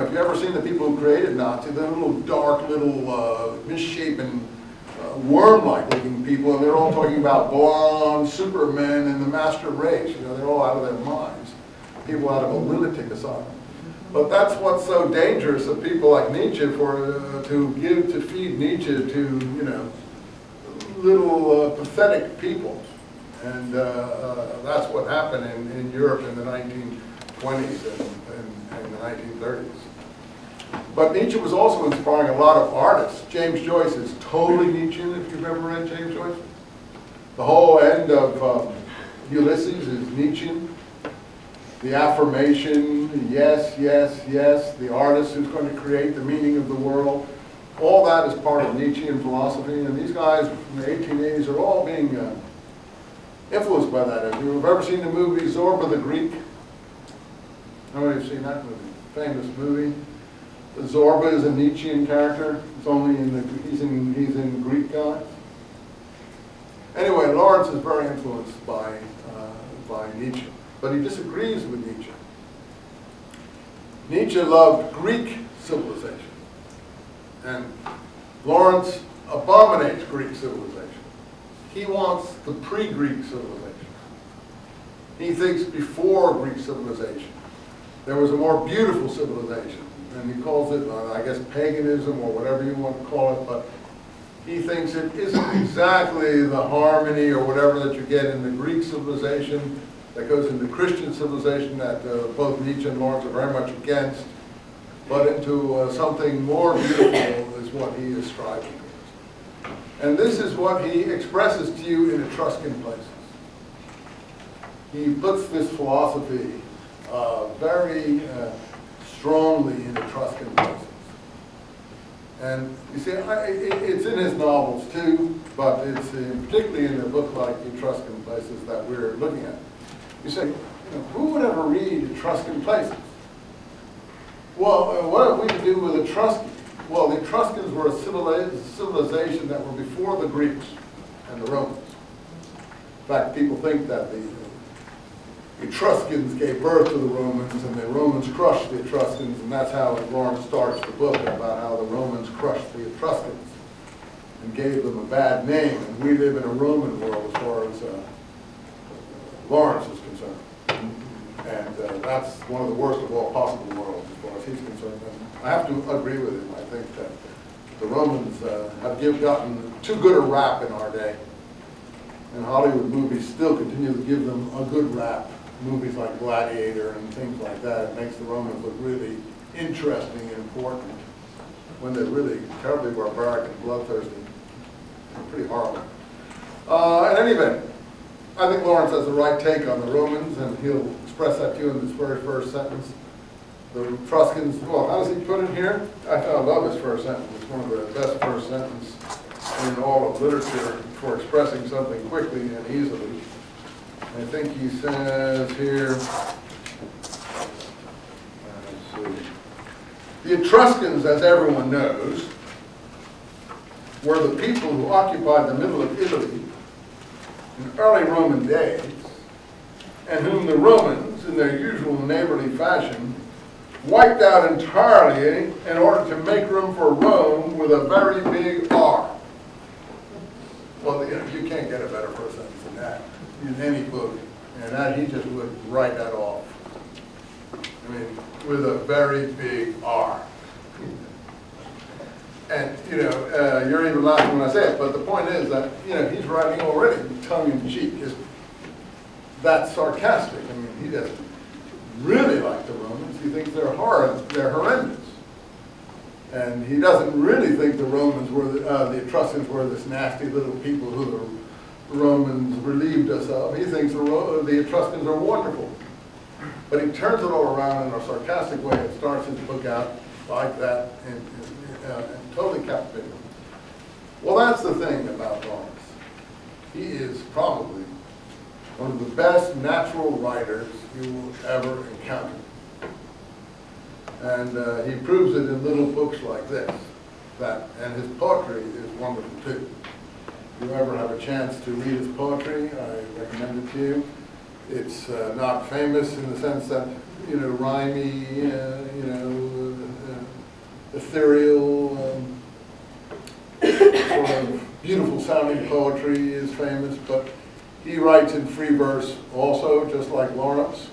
if you've ever seen the people who created Nazi, they're little dark, little misshapen, worm-like looking people, and they're all talking about blonde supermen and the master race. You know, they're all out of their minds. People out of a lunatic asylum. But that's what's so dangerous of people like Nietzsche to feed Nietzsche to, you know, little pathetic people. And that's what happened in Europe in the 1920s and the 1930s. But Nietzsche was also inspiring a lot of artists. James Joyce is totally Nietzschean, if you've ever read James Joyce. The whole end of Ulysses is Nietzschean. The affirmation, yes, yes, yes, the artist who's going to create the meaning of the world. All that is part of Nietzschean philosophy, and these guys from the 1880s are all being influenced by that. If you've ever seen the movie Zorba the Greek, how many have seen that movie? Famous movie. Zorba is a Nietzschean character. It's only he's in Greek gods. Anyway, Lawrence is very influenced by Nietzsche, but he disagrees with Nietzsche. Nietzsche loved Greek civilization, and Lawrence abominates Greek civilization. He wants the pre-Greek civilization. He thinks before Greek civilization there was a more beautiful civilization. And he calls it, I guess, paganism or whatever you want to call it, but he thinks it isn't exactly the harmony or whatever that you get in the Greek civilization that goes into Christian civilization that both Nietzsche and Lawrence are very much against, but into something more beautiful is what he is striving towards. And this is what he expresses to you in Etruscan places. He puts this philosophy very strongly in Etruscan places. And you see, it's in his novels too, but it's particularly in a book like Etruscan Places that we're looking at. You say, you know, who would ever read Etruscan Places? Well, what have we to do with Etruscans? Well, the Etruscans were a civilization that were before the Greeks and the Romans. In fact, people think that the Etruscans gave birth to the Romans, and the Romans crushed the Etruscans, and that's how Lawrence starts the book, about how the Romans crushed the Etruscans and gave them a bad name. And we live in a Roman world as far as Lawrence is concerned. And that's one of the worst of all possible worlds as far as he's concerned. And I have to agree with him. I think that the Romans have gotten too good a rap in our day. And Hollywood movies still continue to give them a good rap. Movies like Gladiator and things like that, it makes the Romans look really interesting and important when they're really terribly barbaric and bloodthirsty. Pretty horrible. In any event, I think Lawrence has the right take on the Romans, and he'll express that to you in this very first sentence. The Etruscans, well, how does he put it here? I love his first sentence. It's one of the best first sentences in all of literature for expressing something quickly and easily. I think he says here, let's see. The Etruscans, as everyone knows, were the people who occupied the middle of Italy in early Roman days, and whom the Romans, in their usual neighborly fashion, wiped out entirely in order to make room for Rome with a very big R. Well, you can't get a better first sentence than that in any book, and that he just would write that off. I mean, with a very big R. And, you know, you're even laughing when I say it, but the point is that, you know, he's writing already tongue-in-cheek. That's sarcastic. I mean, he doesn't really like the Romans. He thinks they're horrendous. And he doesn't really think the Romans were, the Etruscans were this nasty little people who the Romans relieved us of. He thinks the Etruscans are wonderful. But he turns it all around in a sarcastic way and starts his book out like that and totally captivating. Well, that's the thing about Lawrence. He is probably one of the best natural writers you will ever encounter. And he proves it in little books like this. And his poetry is wonderful too. If you ever have a chance to read his poetry, I recommend it to you. It's not famous in the sense that, you know, rhymey, you know, ethereal, sort of beautiful sounding poetry is famous, but he writes in free verse also, just like Lawrence.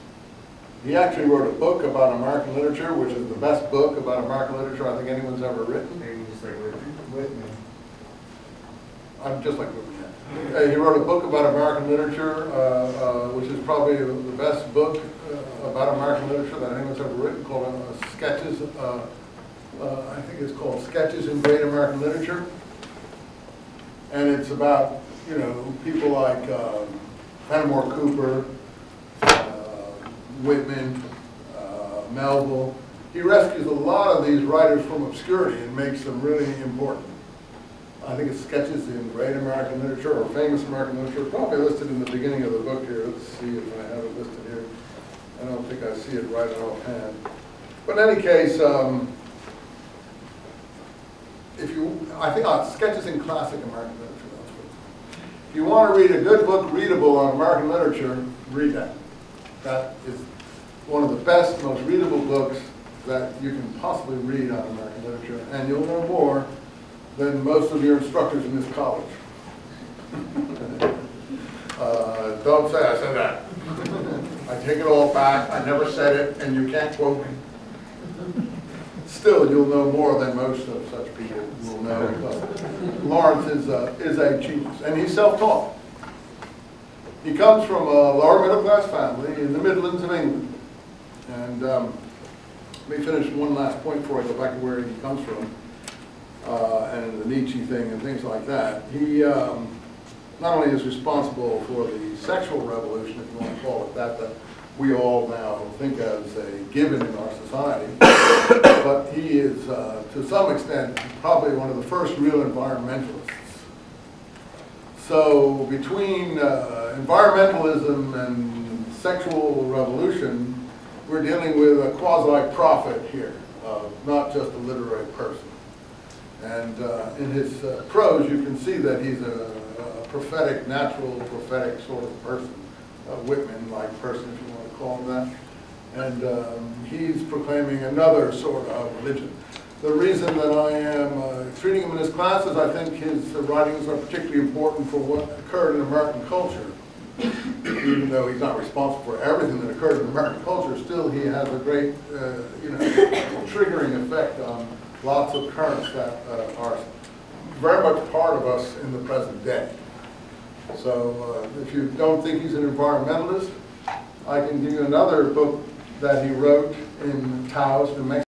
He actually wrote a book about American literature, which is the best book about American literature I think anyone's ever written. Maybe just like Whitman. I'm just like Whitman. He wrote a book about American literature, which is probably the best book about American literature that anyone's ever written, called Sketches. I think it's called Sketches in Great American Literature, and it's about people like Fenimore Cooper, Whitman, Melville. He rescues a lot of these writers from obscurity and makes them really important. I think it's Sketches in Great American Literature or Famous American Literature, probably listed in the beginning of the book here. Let's see if I have it listed here. I don't think I see it right offhand. But in any case, I think Sketches in Classic American Literature. If you want to read a good book readable on American literature, read that. That is one of the best, most readable books that you can possibly read on American literature, and you'll know more than most of your instructors in this college. Don't say I said that. I take it all back. I never said it, and you can't quote me. Still, you'll know more than most of such people will know, because Lawrence is a genius, and he's self-taught. He comes from a lower middle-class family in the Midlands of England. And let me finish one last point before I go back to where he comes from, and the Nietzsche thing and things like that. He not only is responsible for the sexual revolution, if you want to call it that we all now think as a given in our society, but he is, to some extent, probably one of the first real environmentalists. So between environmentalism and sexual revolution, we're dealing with a quasi-prophet here, not just a literary person. And in his prose, you can see that he's a prophetic, natural prophetic sort of person, a Whitman-like person, if you want to call him that. And he's proclaiming another sort of religion. The reason that I am treating him in this class is I think his writings are particularly important for what occurred in American culture. Even though he's not responsible for everything that occurred in American culture, still he has a great, triggering effect on lots of currents that are very much part of us in the present day. So if you don't think he's an environmentalist, I can give you another book that he wrote in Taos, New Mexico.